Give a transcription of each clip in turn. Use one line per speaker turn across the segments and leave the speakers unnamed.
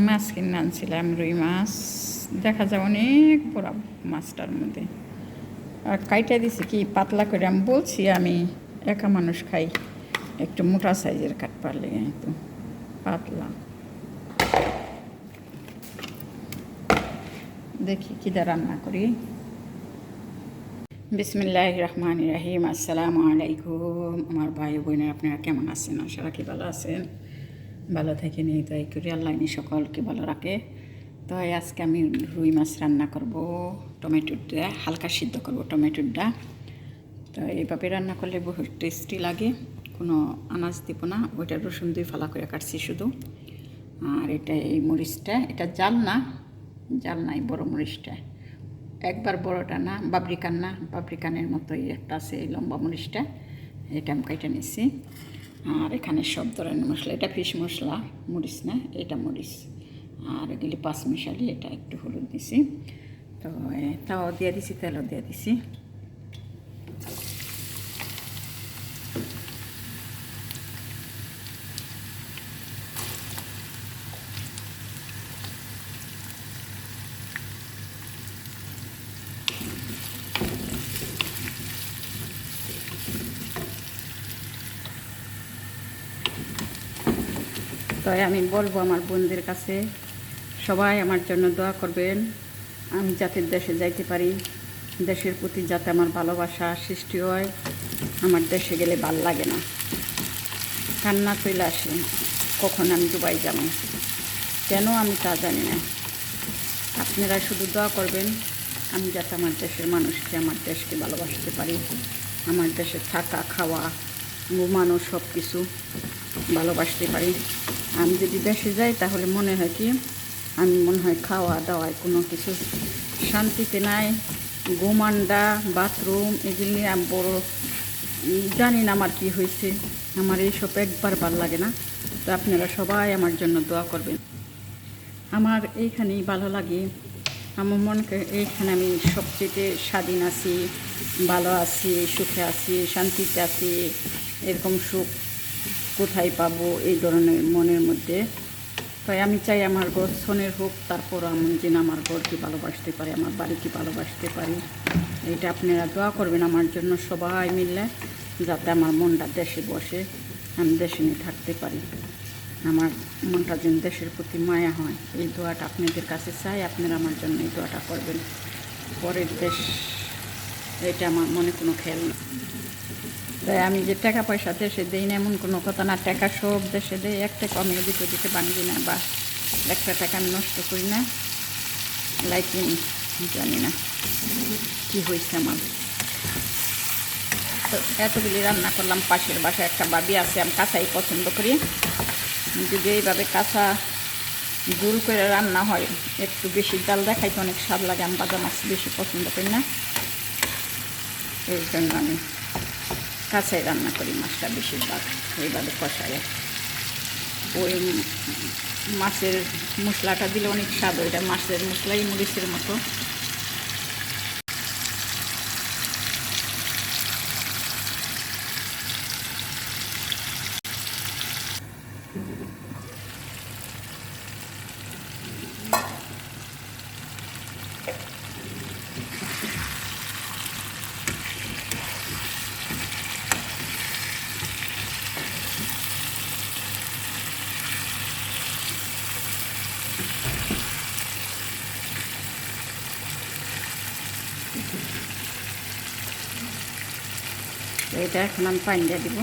মাছ কিনে আনছিলাম, রুই মাছ। দেখা যায় অনেক বড় মাছটার মধ্যে। আর কাইটা দিছি কি পাতলা করে। আমি বলছি আমি একা মানুষ খাই, একটু মোটা সাইজের কাট পারলে তো পাতলা। দেখি কীটা রান্না করি। বিসমিল্লাহির রহমানির রহিম। আসসালামু আলাইকুম আমার ভাই বোনেরা, আপনারা কেমন আছেন? আশা রাখি ভালো আছেন। ভালো থেকে নিয়ে তাই করি, আল্লাহ সকলকে ভালো রাখে। তো আজকে আমি রুই মাছ রান্না করব, টমেটোটা হালকা সিদ্ধ করব টমেটোটা। তো এইভাবে রান্না করলে বহুত টেস্টি লাগে। কোনো আনাজ দিব না, ওইটা রসুন দিয়ে ফালা করে কাটছি শুধু। আর এটা এই মরিচটা, এটা জাল না, জাল নাই, বড় মরিচটা একবার বড়টা না, বাবরিকানের মতোই একটা আছে এই লম্বা মরিচটা, এটা আমি কাইটা নিছি। আর এখানে সব ধরনের মশলা, এটা ফিশ মশলা, মরিচ না, এটা মরিচ। আর এগুলি পাঁচ মিশালি, এটা একটু হলুদ দিছি। তো তাও দিয়ে দিছি, তেলও দিয়ে দিছি। তো আমি বলবো আমার বোনদের কাছে, সবাই আমার জন্য দোয়া করবেন, আমি যাতে দেশে যাইতে পারি, দেশের প্রতি যাতে আমার ভালোবাসা সৃষ্টি হয়। আমার দেশে গেলে ভাল লাগে না, কান্না চলে আসে, কখন আমি দুবাই যাব, কেন আমি তা জানি না। আপনারা শুধু দোয়া করবেন আমি যাতে আমার দেশের মানুষকে, আমার দেশকে ভালোবাসতে পারি, আমার দেশে থাকা খাওয়া ঘুমানো সব কিছু ভালোবাসতে পারি। আমি যদি দেশে যাই তাহলে মনে হয় কি, আমি মনে হয় খাওয়া দাওয়ায় কোনো কিছু শান্তিতে নাই। ঘুমান্ডা বাথরুম এগুলি আমি বড় জানি না আমার কি হয়েছে, আমার এইসব একবার ভাল লাগে না। তো আপনারা সবাই আমার জন্য দোয়া করবেন। আমার এইখানেই ভালো লাগে, আমার মনকে এইখানে আমি সবচেয়ে স্বাধীন আছি, ভালো আছি, সুখে আছি, শান্তিতে আছি। এরকম সুখ কোথায় পাবো এই ধরনের মনের মধ্যে? তাই আমি চাই আমার ঘর সোনের হোক, তারপর আমি যেন আমার ঘরকে ভালোবাসতে পারি, আমার বাড়িকে ভালোবাসতে পারি। এটা আপনারা দোয়া করবেন আমার জন্য সবাই মিললে, যাতে আমার মনটা দেশে বসে, আমি দেশে নিয়ে থাকতে পারি, আমার মনটা যেন দেশের প্রতি মায়া হয়। এই দোয়াটা আপনাদের কাছে চাই, আপনারা আমার জন্য এই দোয়াটা করবেন। পরের দেশ এটা আমার মনে কোনো খেয়াল না। তাই আমি যে টাকা পয়সা দেশে দিই না এমন কোনো কথা না, টাকা সব দেশে দেয়, এক টাকা আমি এদিকে ওদিকে ভাঙি না, বা একটা টাকা আমি নষ্ট করি না। লাইকিং জানি না কী হয়েছে আমার। তো এতগুলি রান্না করলাম। পাশের বাসায় একটা বাবি আছে, আমি কাঁচাই পছন্দ করি। যদি এইভাবে কাঁচা ঝোল করে রান্না হয়, একটু বেশি জাল দেখাইতে অনেক স্বাদ লাগে। আমি বাজা মাছ বেশি পছন্দ করি না, এই জন্য আমি কাঁচাই রান্না করি মাছটা বেশিরভাগ, এইভাবে কষায়। ওই মাছের মশলাটা দিলে অনেক স্বাদ, ওইটা মাছের মশলাই মরিচের মতো। এটা এখন আমি পানি দিয়ে দিব।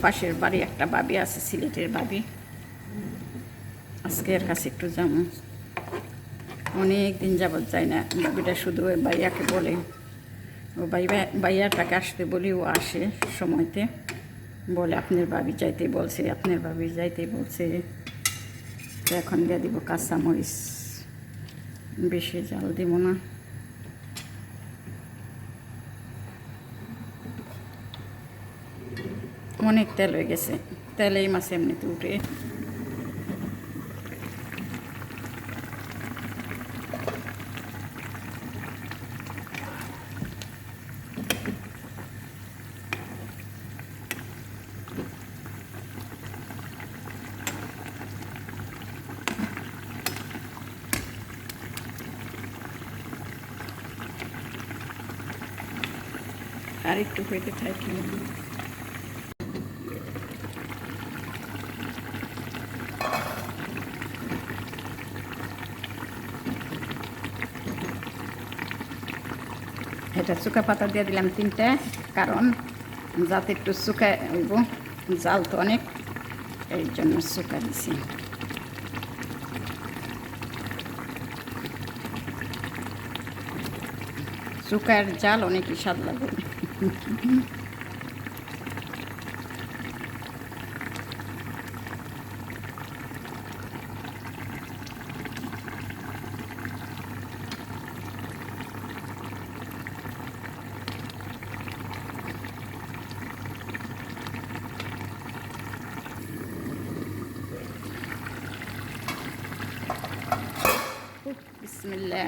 পাশের বাড়ি একটা বাবি আছে, সিলেটের বাবি, আজকে এর কাছে একটু যাবো। অনেক দিন যাবৎ যায় না। বাবিটা শুধু ওই বাইয়াকে বলে, ও বাইয়াটাকে আসতে বলি, ও আসে সময়তে, বলে আপনার বাবি যাইতে বলছে, আপনার বাবি যাইতে বলছে। তো এখন দিয়ে দিব কাঁচামরিচ, বেশি জাল দিব না। অনেক তেল হয়ে গেছে, তেল এই মাছে এমনিতে উঠে। আর একটু হইতে থাকি। এটা শুকা পাতা দিয়ে দিলাম 3টে, কারণ যাতে একটু শুকা হইব, জাল তো অনেক, এই জন্য শুকা দিছি। শুকার জাল অনেকই স্বাদ লাগে। বিসমিল্লাহ।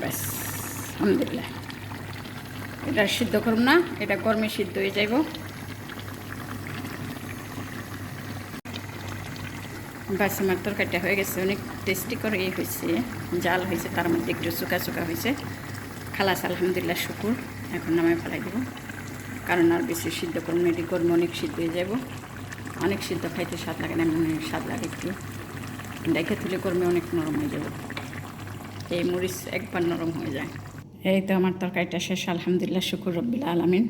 ব্যাস, আলহামদুলিল্লাহ। এটা সিদ্ধ করব না, এটা গরমে সিদ্ধ হয়ে যাইব। বাস আমার তরকারিটা হয়ে গেছে, অনেক টেস্টি করে হয়েছে, জাল হয়েছে, তার মধ্যে একটু শুকা শুকা হয়েছে। খালাস, আলহামদুলিল্লাহ, শুকুর। এখন নামায় ফেলাই দেবো, কারণ আর বেশি সিদ্ধ করবো না, এটি গরমে অনেক সিদ্ধ হয়ে যাব। অনেক সিদ্ধ খাইতে স্বাদ লাগে না, মনে স্বাদ লাগে একটু। দেখে তুলে গরমে অনেক নরম হয়ে যাব, এই মরিচ একবার নরম হয়ে যায়। এই তো আমার তরকারিটা শেষ, আলহামদুলিল্লাহ, শুকুর রব্বিল আলামিন।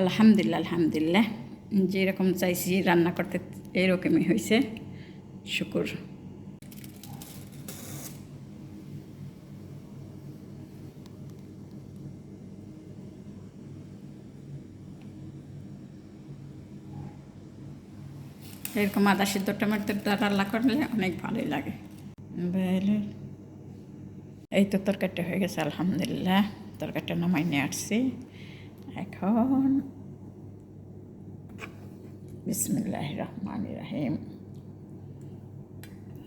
আলহামদুলিল্লাহ, আলহামদুলিল্লাহ, যেরকম চাইছি রান্না করতে এইরকমই হয়েছে, শুকুর। এরকম আদা সিদ্ধ টমেটোর রান্না করলে অনেক ভালোই লাগে। এই তো তরকারিটা হয়ে গেছে, আলহামদুলিল্লাহ। তরকারিটা নামাই নিয়ে আসছি। এখন বিসমিল্লাহির রহমানির রহিম।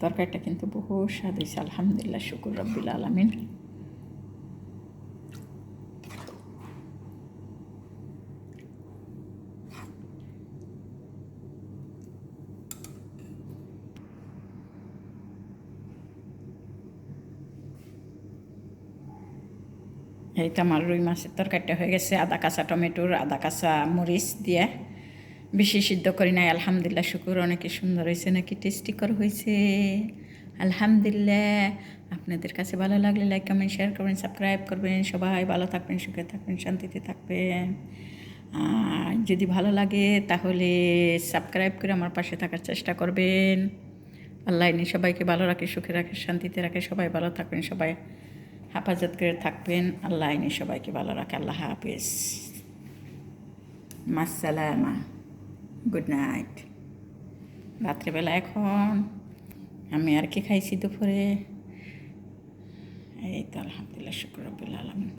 তরকারিটা কিন্তু বহু স্বাদ হয়েছে, আলহামদুলিল্লাহ, শুকুর রব্বিল আলামিন। এই তো আমার রুই মাছের তরকারিটা হয়ে গেছে, আদা কাঁচা টমেটোর, আদা কাঁচা মরিচ দিয়ে, বেশি সিদ্ধ করি নাই। আলহামদুলিল্লাহ, শুকুর। অনেকই সুন্দর হয়েছে, নাকি টেস্টিকর হয়েছে, আলহামদুলিল্লাহ। আপনাদের কাছে ভালো লাগলে লাইক কমেন্ট শেয়ার করবেন, সাবস্ক্রাইব করবেন। সবাই ভালো থাকবেন, সুখে থাকবেন, শান্তিতে থাকবেন। আর যদি ভালো লাগে তাহলে সাবস্ক্রাইব করে আমার পাশে থাকার চেষ্টা করবেন। আল্লাহ ইনি সবাইকে ভালো রাখে, সুখে রাখে, শান্তিতে রাখে। সবাই ভালো থাকবেন, সবাই হেফাজত করে থাকবেন। আল্লাহ ইনি সবাইকে ভালো রাখে। আল্লাহ হাফিজ, মাসসালামা, গুড নাইট। রাত্রেবেলা এখন আমি আর কি খাইছি দুপুরে, এই তো আলহামদুলিল্লাহ, শুকর রব্বিল আলামিন।